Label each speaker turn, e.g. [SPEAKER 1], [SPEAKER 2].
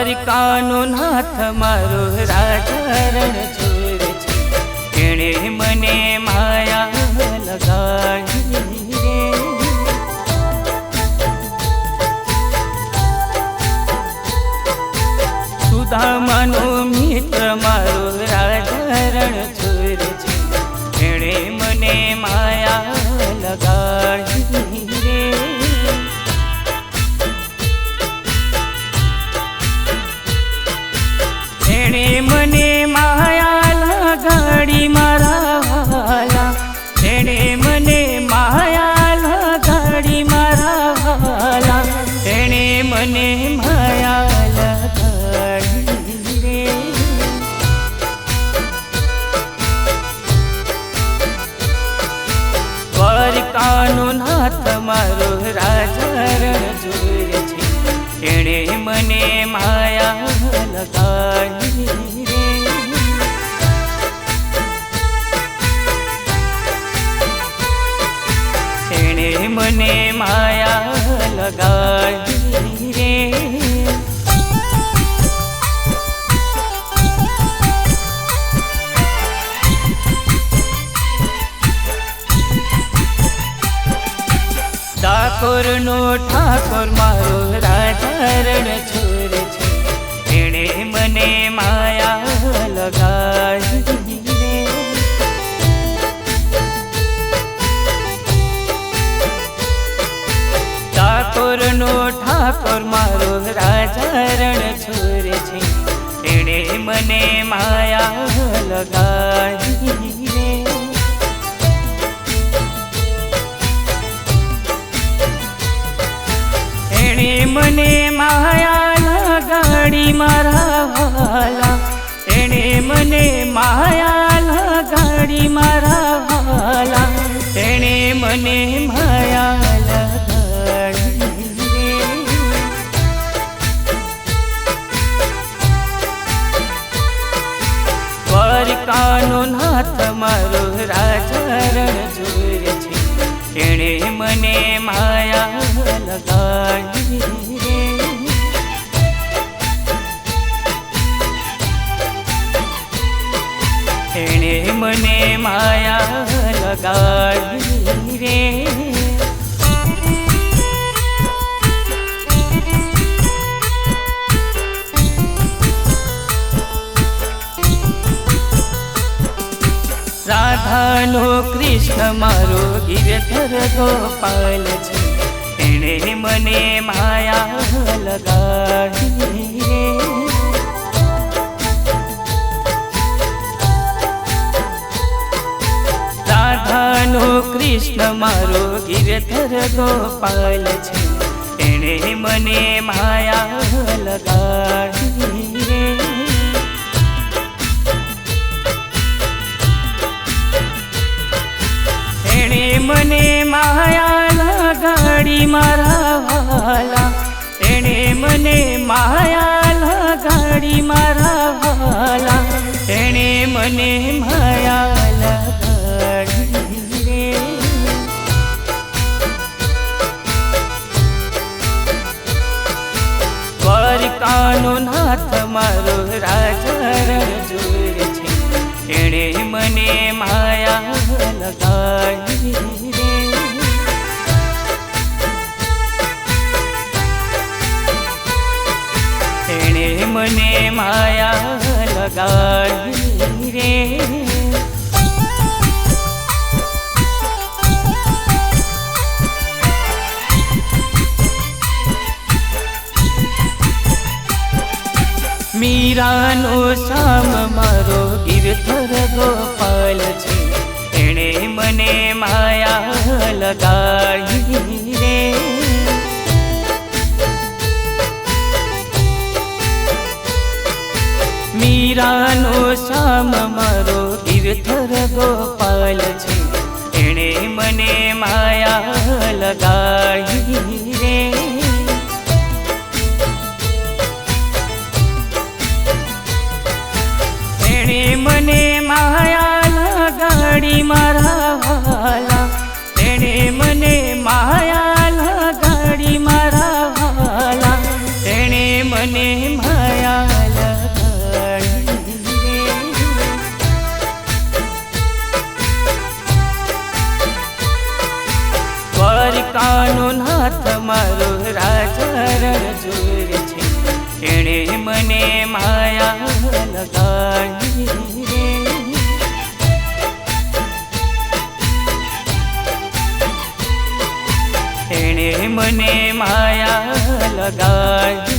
[SPEAKER 1] દ્વારકાનો નાથ મારો રાજા રણછોડ છે, એણે મને માયા લગાડી રે. સુદામાનો મિત્ર મારો રાજા રણછોડ છે, એણે મને માયા લગાડી રે. એણે મને માયા લગાડી મારા વાલા, એણે મને માયા લગાડી મારા વાલા, એણે મને માયા લગાડી રે. દ્વારકાનો નાથ મારો રાજા રણછોડ છે, એણે મને માયા લગાડી રે. એણે મને માયા લગાડી રે. ડાકોરનો ઠાકોર મારો રાજા રણછોડ છે, એણે મને માયા લગાડી રે. ડાકોરનો ઠાકોર મારો રાજા રણછોડ છે, એણે મને માયા લગાડી રે. એણે મને માયા લગાડી મારા વાલા, એણે મને માયા લગાડી મારા વાલા, એણે મને માયા લગાડી રે. દ્વારકાનો નાથ મારો રાજા રણછોડ છે, એણે મને માયા લગાડી રે. એણે મને માયા લગાડી રે. રાધાનો કૃષ્ણ મારો ગિરધર ગોપાલ છે, એણે મને માયા લગાડી રે. રાધાનો કૃષ્ણ મારો ગિરધર ગોપાલ છે, એણે મને માયા લગાડી રે. એણે મને માયા લગાડી મારા વાલા, એણે મને માયા લગાડી મારા વાલા, એણે મને માયા લગાડી રે. દ્વારકાનો નાથ મારો રાજા રણછોડ છે, એણે મને માયા લગાડી રે. એણે મને માયા લગાડી રે. મીરાનો શામ મારો ગિરધર ગોપાલ છે, એણે મને માયા લગાડી રે. મીરાનો શામ મારો ગિરધર ગોપાલ છે, એણે મને માયા લગાડી રે. એણે મને માયા લગાડી મારા વાલા, એણે મને માયા લગાડી મારા વાલા, એણે મને માયા માયા લગાડી રે. તેણે મને માયા લગાડી